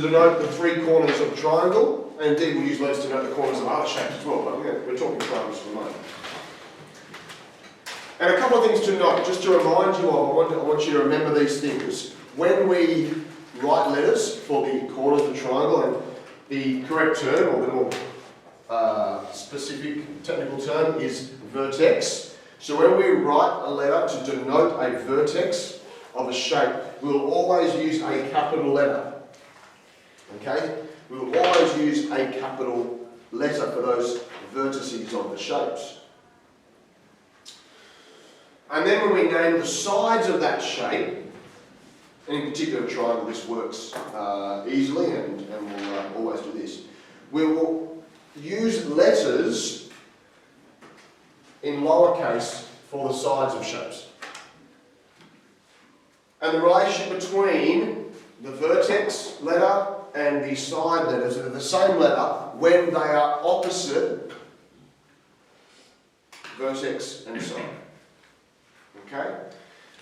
to denote the three corners of a triangle, and indeed we'll use letters to denote the corners of other shapes as well, but we're talking triangles for the moment. And a couple of things to note, just to remind you of, I want you to remember these things. When we write letters for the corners of the triangle, and the correct term, or the more specific technical term, is vertex. So when we write a letter to denote a vertex of a shape, we'll always use a capital letter. Okay? We'll always use a capital letter for those vertices of the shapes. And then when we name the sides of that shape, and in particular a triangle, this works easily, and we'll always do this. We will use letters in lowercase for the sides of shapes. And the relationship between the vertex letter and the side letters are the same letter when they are opposite vertex and side. Okay?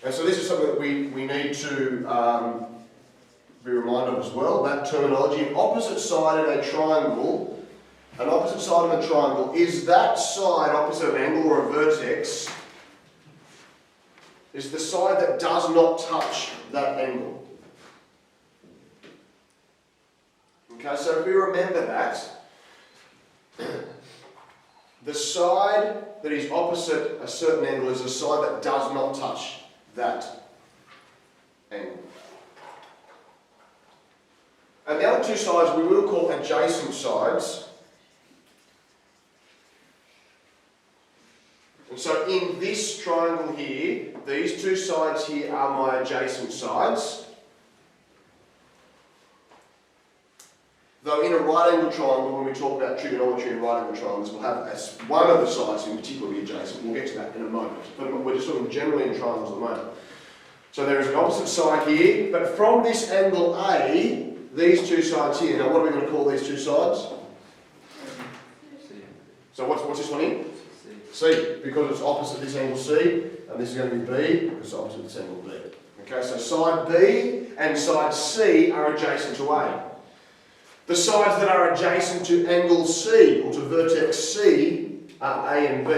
And so this is something that we need to be reminded of as well, that terminology. An opposite side in a triangle, an opposite side in a triangle is that side opposite an angle or a vertex, is the side that does not touch that angle. Okay, so if we remember that, the side that is opposite a certain angle is the side that does not touch that angle. And the other two sides we will call adjacent sides. And so in this triangle here, these two sides here are my adjacent sides. Though in a right angle triangle, when we talk about trigonometry and right angle triangles, we'll have as one of the sides in particular be adjacent. We'll get to that in a moment. But we're just talking generally in triangles at the moment. So there is an opposite side here, but from this angle A, these two sides here. Now what are we going to call these two sides? So what's this one here? C, because it's opposite this angle C, and this is going to be B, because it's opposite this angle B. Okay, so side B and side C are adjacent to A. The sides that are adjacent to angle C, or to vertex C, are A and B.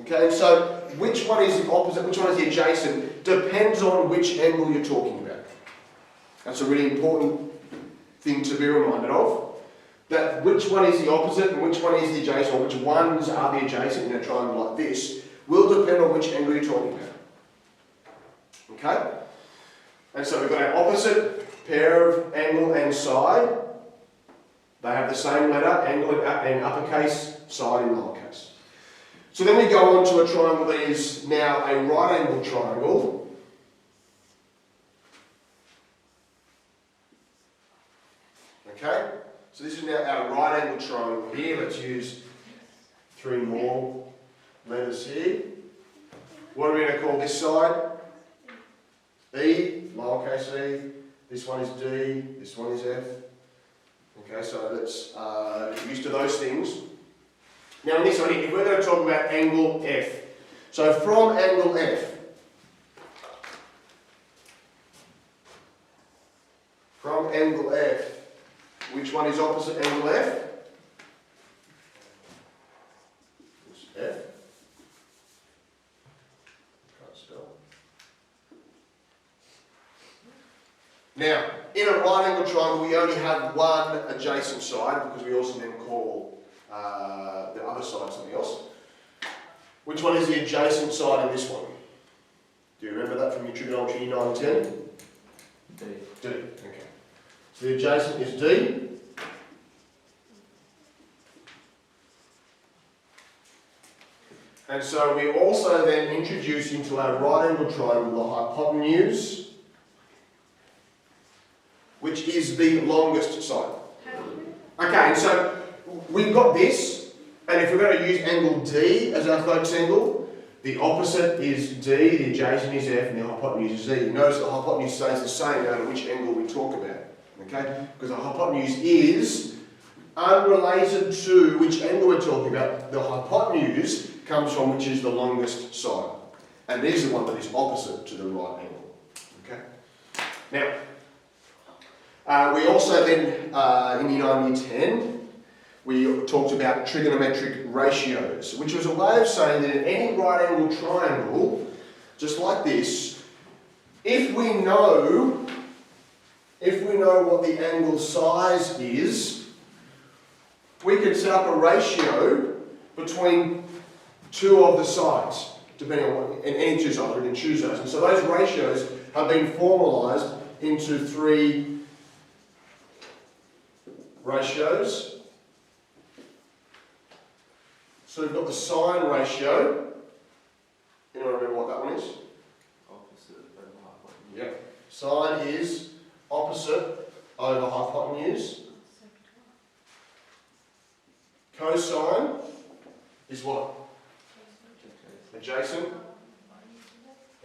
Okay, so which one is the opposite, which one is the adjacent, depends on which angle you're talking about. That's a really important thing to be reminded of. That which one is the opposite and which one is the adjacent, or which ones are the adjacent in a triangle like this, will depend on which angle you're talking about. Okay? And so we've got our opposite pair of angle and side. They have the same letter, angle in uppercase, side in lowercase. So then we go on to a triangle that is now a right angle triangle. Okay? So this is now our right angle triangle here. Let's use three more letters here. What are we going to call this side? E, lowercase e. This one is D, this one is F. Okay, so let's get used to those things. Now in this one here, we're going to talk about angle F. So from angle F, which one is opposite angle F? It's F. Can't spell. Now, in a right angle triangle, we only have one adjacent side, because we also then call the other side something else. Which one is the adjacent side in this one? Do you remember that from your trigonometry 9 and 10? D. D, okay. So the adjacent is D. And so we also then introduce into our right angle triangle the hypotenuse, which is the longest side. Okay, and so we've got this, and if we're going to use angle D as our focus angle, the opposite is D, the adjacent is F, and the hypotenuse is Z. Notice the hypotenuse stays the same no matter which angle we talk about. Okay? Because the hypotenuse is unrelated to which angle we're talking about. The hypotenuse comes from which is the longest side. And this is the one that is opposite to the right angle. Okay? Now, We also then, in Year 10, we talked about trigonometric ratios, which was a way of saying that in any right angle triangle, just like this, if we know what the angle size is, we can set up a ratio between two of the sides, depending on what, in any two sides, we can choose those. And so those ratios have been formalised into 3 ratios. So we've got the sine ratio. Anyone remember what that one is? Opposite over hypotenuse. Yep. Sine is opposite over hypotenuse. Cosine is what? Adjacent.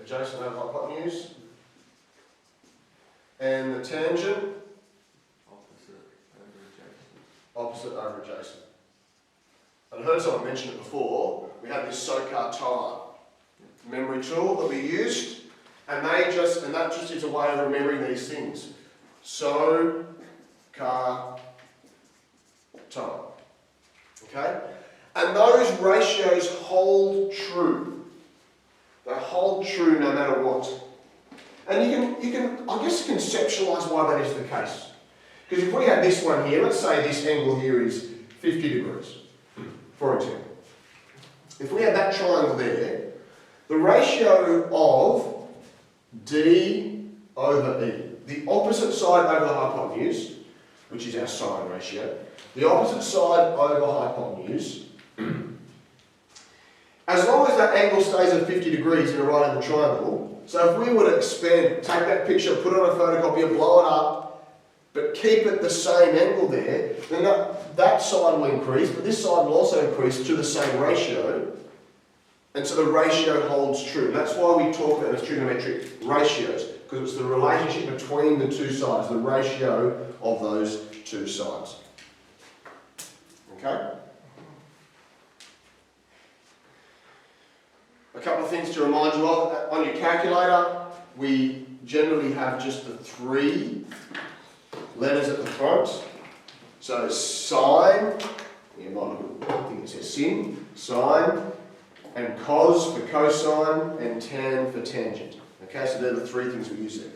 Adjacent over hypotenuse. And the tangent? Opposite over adjacent. I heard someone mention it before. We had this SOCAR memory tool that we used, and that just is a way of remembering these things. SOCAR. Okay? And those ratios hold true. They hold true no matter what. And you can I guess conceptualise why that is the case. Because if we had this one here, let's say this angle here is 50 degrees, for example. If we had that triangle there, the ratio of D over E, the opposite side over the hypotenuse, which is our sine ratio, the opposite side over hypotenuse, as long as that angle stays at 50 degrees in a right angle triangle, so if we were to expand, take that picture, put it on a photocopier, blow it up, but keep it the same angle there, then that side will increase, but this side will also increase to the same ratio, and so the ratio holds true. That's why we talk about the trigonometric ratios, because it's the relationship between the two sides, the ratio of those two sides. Okay? A couple of things to remind you of. On your calculator, we generally have just the 3 letters at the front. So sine, you might look at, I think it says sin, sine, and cos for cosine, and tan for tangent. Okay, so they're the 3 things we use there.